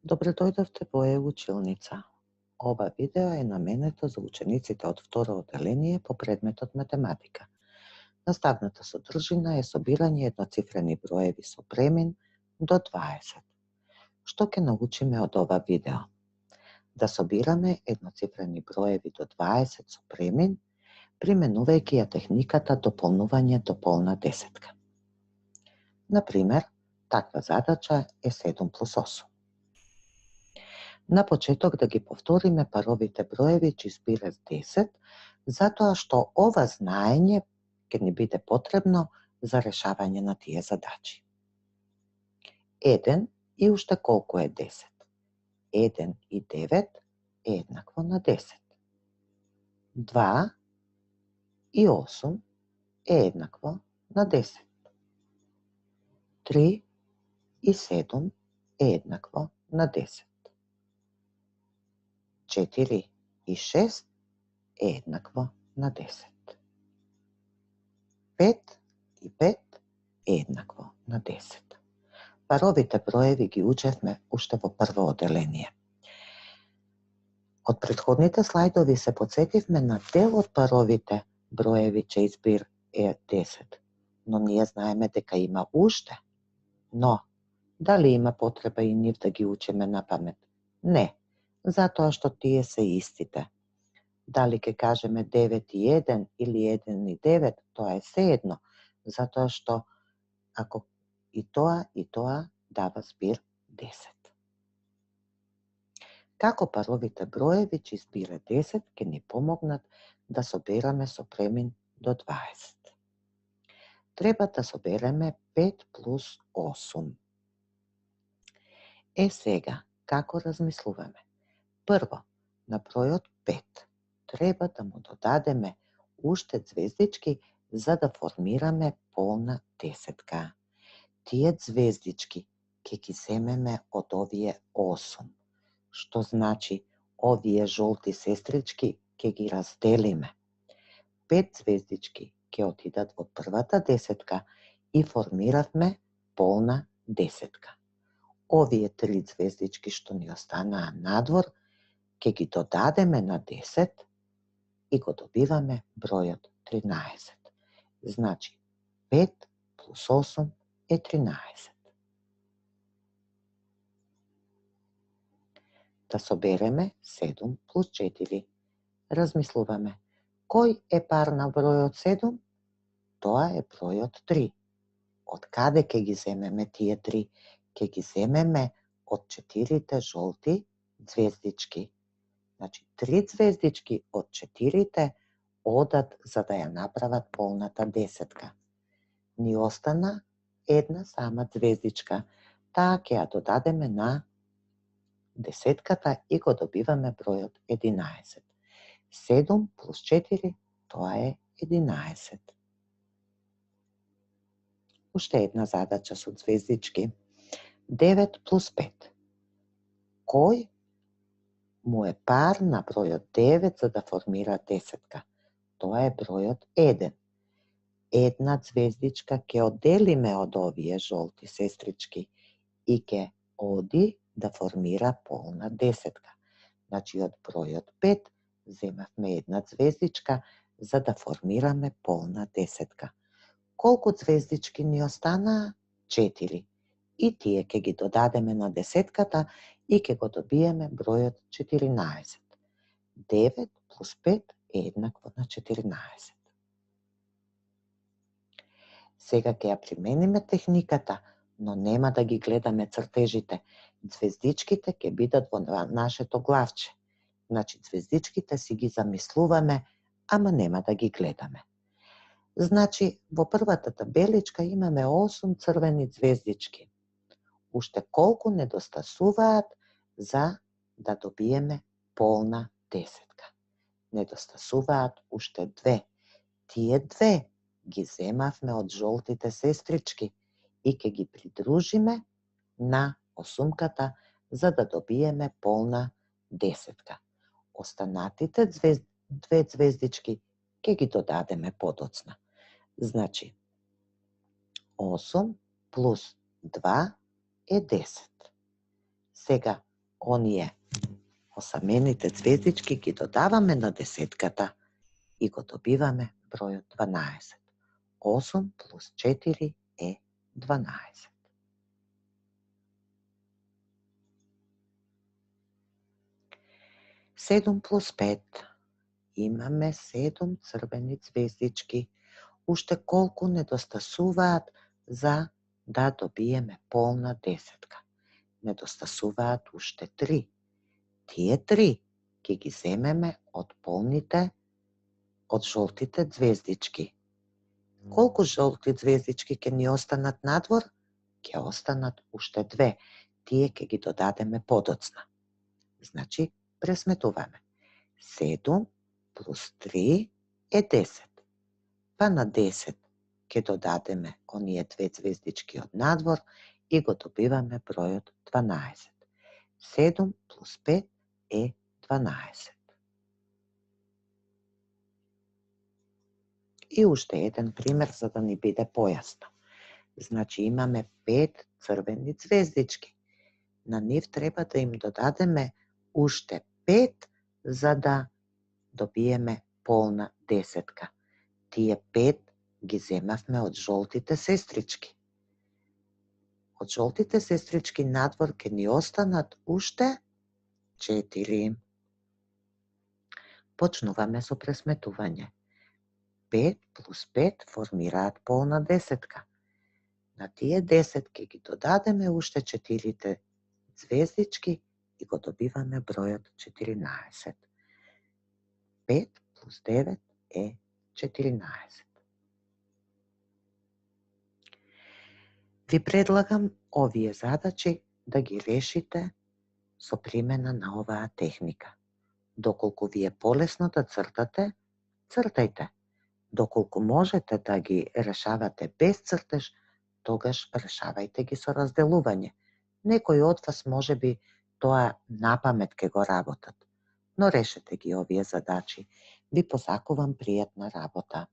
Добре дојдовте во Е-училница. Ова видео е наменето за учениците од второ оделение по предметот математика. Наставната содржина е собирање едноцифрени броеви со премин до 20. Што ќе научиме од ова видео? Да собираме едноцифрени броеви до 20 со премин, применувајќи ја техниката дополнување до полна десетка. Например, таква задача е 7 плюс 8. На почеток да ги повториме паровите броеви чиј збир е 10, затоа што ова знаење ќе ни биде потребно за решавање на тие задачи. 1 и уште колку е 10? 1 и 9 е еднакво на 10. 2 и 8 е еднакво на 10. 3 и 7 е еднакво на 10. 4 и 6 е еднакво на 10. 5 и 5 е еднакво на 10. Паровите броеви ги учевме уште во прво оделение. Од претходните слајдови се потсетивме на дел од паровите броеви чиј збир е 10, но ние знаеме дека има уште. Но, дали има потреба и нив да ги учиме на памет? Не, затоа што тие се истите. Дали ќе кажеме 9 и 1 или 1 и 9, тоа е сеедно, затоа што ако и тоа дава збир 10. Како паровите броеви чиј збир е 10 ќе ни помогнат да собераме со премин до 20? Треба да собереме 5 плюс 8. Сега, како размислуваме? Прво, на бројот 5 треба да му додадеме уште звездички за да формираме полна десетка. Тие звездички ќе ги земеме од овие 8, што значи овие жолти сестрички ќе ги разделиме. 5 звездички ќе отидат во првата десетка и формиравме полна десетка. Овие 3 звездички што ни останаа надвор ќе ги додадеме на 10 и го добиваме бројот 13. Значи 5 плюс 8 е 13. Да собереме 7 плюс 4. Размислуваме. Кој е пар на бројот 7? Тоа е бројот 3. Од каде ќе ги земеме тие 3? Ќе ги земеме од 4 жолти звездички. Значи, 3 звездички од 4 одат за да ја направат полната десетка. Ни остана една сама звездичка. Таа ќе ја додадеме на десетката и го добиваме бројот 11. 7 плюс 4, тоа е 11. Уште една задача со звездички. 9 плюс 5. Кој му е пар на бројот 9 за да формира десетка? Тоа е бројот 1. Една звездичка ќе одделиме од овие жолти сестрички и ќе оди да формира полна десетка. Значи, од бројот 5 земавме една звездичка за да формираме полна десетка. Колку звездички ни останаа? 4. И тие ќе ги додадеме на десетката и ќе го добиеме бројот 14. 9 плюс 5 е еднакво на 14. Сега ќе ја примениме техниката, но нема да ги гледаме цртежите. Звездичките ќе бидат во нашето главче. Значи, звездичките си ги замислуваме, ама нема да ги гледаме. Значи, во првата табеличка имаме 8 црвени звездички. Уште колку недостасуваат за да добиеме полна десетка? Недостасуваат уште 2. Тие 2 ги земавме од жолтите сестрички и ќе ги придружиме на осумката за да добиеме полна десетка. Останатите 2 звездички ќе ги додадеме подоцна. Значи, 8 плюс 2 е 10. Сега, оние осамените звездички ги додаваме на десетката и го добиваме бројот 12. 8 плюс 4 е 12. Седум плюс 5. Имаме 7 црвени звездички. Уште колку недостасуваат за да добиеме полна десетка? Недостасуваат уште 3. Тие 3 ќе ги земеме од полните, од жолтите звездички. Колку жолти звездички ќе ни останат надвор? Ќе останат уште 2. Тие ќе ги додадеме подоцна. Значи, пресметуваме. 7 плюс 3 е 10. Па на 10 ќе додадеме оние 2 звездички од надвор и го добиваме бројот 12. 7 плюс 5 е 12. И уште еден пример за да ни биде појасно. Значи имаме 5 црвени звездички. На нив треба да им додадеме уште 5 за да добиеме полна десетка. Тие 5 ги земавме од жолтите сестрички. Од жолтите сестрички надвор ќе ни останат уште 4. Почнуваме со пресметување. 5 плюс 5 формираат полна десетка. На тие 10 ќе ги додадеме уште 4 звездички и го добиваме бројот 14. 5 плюс 9 е 14. Ви предлагам овие задачи да ги решите со примена на оваа техника. Доколку ви е полесно да цртате, цртајте. Доколку можете да ги решавате без цртеж, тогаш решавајте ги со разделување. Некои од вас можеби тоа напамет ке го работат, но решете ги овие задачи. Ви посакувам пријатна работа.